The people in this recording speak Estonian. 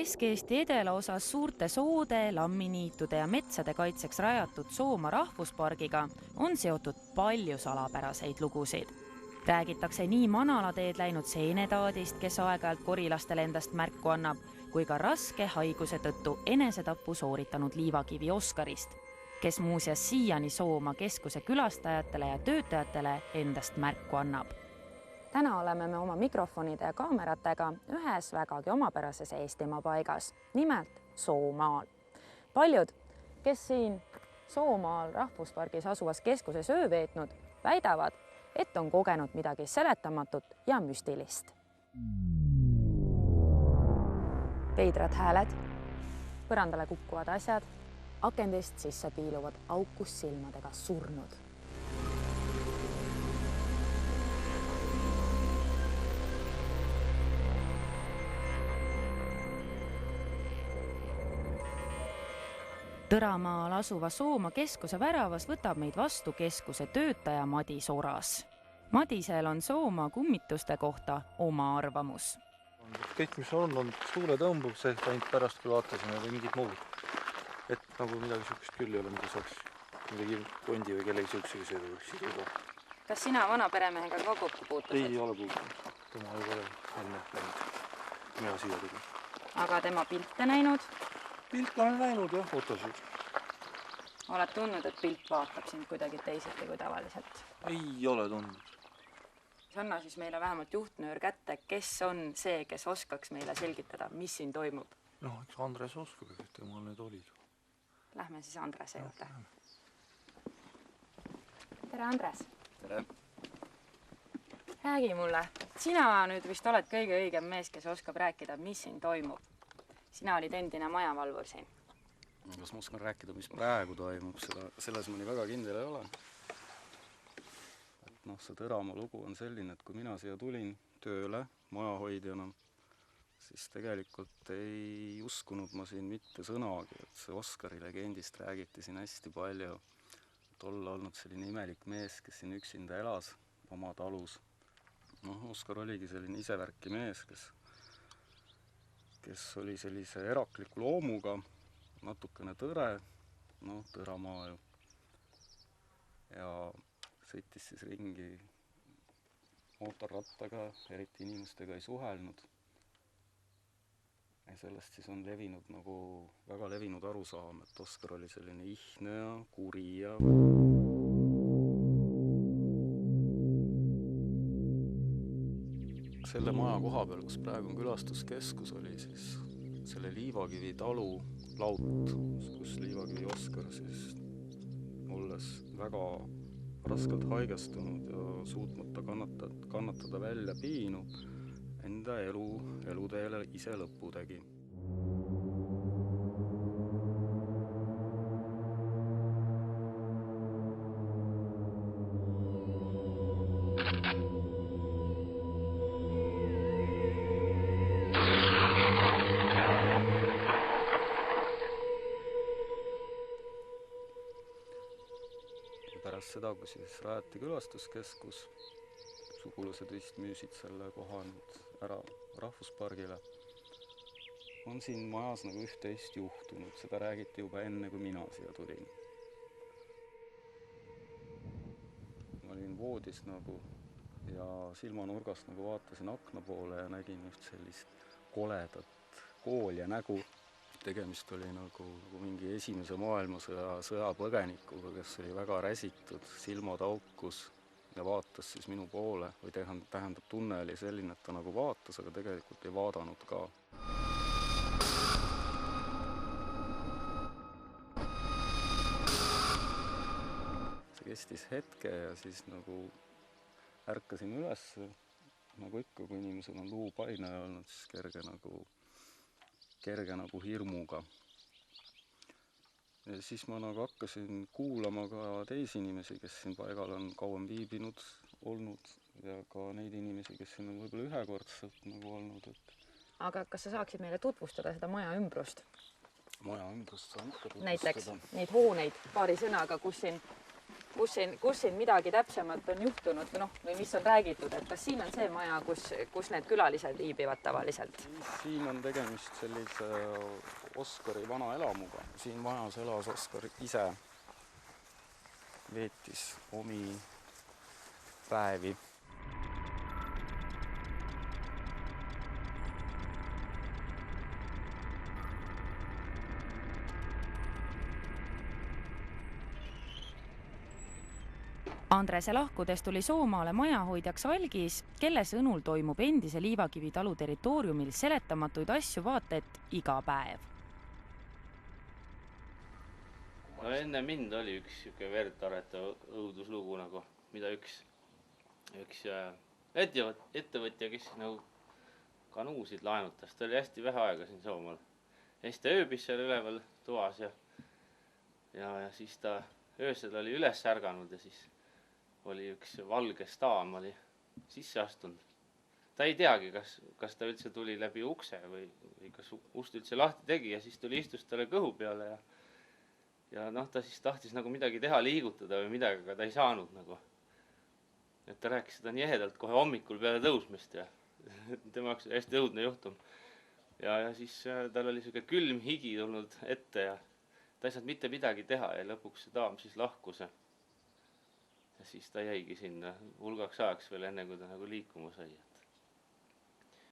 Kesk-Eesti edelaosas suurte soode, lamminiitude ja metsade kaitseks rajatud Soomaa rahvuspargiga on seotud palju salapäraseid lugusid. Räägitakse nii manalateed läinud seenetaadist, kes aeg-ajalt korilastele endast märku annab, kui ka raske haiguse tõttu enesetappu sooritanud Liivakivi Oskarist, kes muuseas siiani Soomaa keskuse külastajatele ja töötajatele endast märku annab. Täna oleme me oma mikrofonide ja kaameratega ühes vägagi omapärases Eestimaa paigas, nimelt Soomaal. Paljud, kes siin Soomaal rahvuspargis asuvas keskuses öö veetnud, väidavad, et on kogenud midagi seletamatut ja müstilist. Veidrad hääled, põrandale kukkuvad asjad, akendest sisse piiluvad aukus silmadega surnud. Tõramaal asuva Soomaa keskuse väravas võtab meid vastu keskuse töötaja Madis Oras. Madisel on Soomaa kummituste kohta oma arvamus. Kõik, mis on suure tõmbukse, ainult pärast kui vaatasime või mingid muud. Et nagu midagi sihukest küll ei ole, mida saaks midagi kondi või kellegi sihukese siduda. Kas sina vana peremehega ka kokku puutusid? Ei ole puutunud. Tema ei ole enne läinud. Mina siia tegin. Aga tema pilte näinud? Pilt olen näinud jah, fotosid. Oled tundnud, et pilt vaatab sind kuidagi teisiti kui tavaliselt? Ei ole tundnud. Anna siis meile vähemalt juhtnöör kätte, kes on see, kes oskaks meile selgitada, mis siin toimub? No, eks Andres oskab, et temal need olid. Lähme siis Andrese juurde. Tere, Andres! Tere! Räägi mulle, sina nüüd vist oled kõige õigem mees, kes oskab rääkida, mis siin toimub. Sina olid endine majavalvur siin. Kas ma oskan rääkida, mis praegu toimub, selles mõni väga kindel ei ole. See Tõramaa lugu on selline, et kui mina siia tulin tööle majahoidjana, siis tegelikult ei uskunud ma siin mitte sõnagi, et see Oskari legendist räägiti siin hästi palju. Et olla olnud selline imelik mees, kes siin üksinda elas oma talus. Oskar oligi selline isevärki mees, kes oli sellise erakliku loomuga, natukene tõre, Tõramaa ju. Ja sõitis siis ringi mootorrattaga, eriti inimestega ei suhelnud. Ja sellest siis on levinud väga levinud arusaam, et Oskar oli selline ihne ja kuri ja selle maja koha peal, kus praegu on külastuskeskus, oli siis selle Liivakivi talu laut, kus Liivakivi Oskar siis olles väga raskelt haigestunud ja suutmata kannatada välja piinu, enda eluteele ise lõppu tegi. Pärast seda, kui siis rajati külastuskeskus, sugulased vist müüsid selle koha nüüd ära rahvuspargile, on siin majas üht-teist juhtunud. Seda räägiti juba enne, kui mina siia tulin. Ma olin voodis ja silmanurgast vaatasin akna poole ja nägin üht sellist koledat koolja nägu. Tegemist oli mingi esimese maailmasõja sõjapõgenikuga, kes oli väga räsitud, silmad aukus ja vaatas siis minu poole. Või tähendab, tunne oli selline, et ta vaatas, aga tegelikult ei vaadanud ka. See kestis hetke ja siis ärkasin üles, ikka, kui inimesel on luupaine olnud, siis kerge hirmuga. Ja siis ma hakkasin kuulama ka teisi inimesi, kes siin paigal on kauem viibinud olnud ja ka neid inimesi, kes siin on võib-olla ühekordselt olnud. Aga kas sa saaksid meile tutvustada seda maja ümbrust? Maja ümbrust saan ikka tutvustada. Näiteks neid hooneid paari sõnaga, kus siin kus siin midagi täpsemat on juhtunud või mis on räägitud, et kas siin on see maja, kus need külalised viibivad tavaliselt? Siin on tegemist sellise Oskari vana elamuga. Siin majas elas Oskar ise, veetis omi päevi. Andrese lahkudes tuli Soomaale majahoidjaks Algis, kelle sõnul toimub endise Liivakivi talu territooriumil seletamatuid asju vaata et iga päev. No enne mind oli üks siuke verdaretav õuduslugu, nagu, mida üks ettevõtja, kes nagu kanuusid laenutas, ta oli hästi vähe aega siin Soomaal. Ja siis ta ööbis seal üleval toas ja siis ta öösel oli üles ärganud ja siis oli üks valge staam oli sisse astunud. Ta ei teagi, kas ta üldse tuli läbi ukse või kas ust üldse lahti tegi ja siis tuli istus talle kõhu peale ja ta siis tahtis nagu midagi teha, liigutada või midagi, aga ta ei saanud nagu. Et ta rääkis seda nii ehedalt kohe hommikul peale tõusmist ja tema jaoks oli hästi õudne juhtum. Ja siis tal oli siuke külm higi tulnud ette ja ta ei saanud mitte midagi teha ja lõpuks see daam siis lahkus. Ja siis ta jäigi sinna hulgaks ajaks veel enne, kui ta nagu liikuma sai.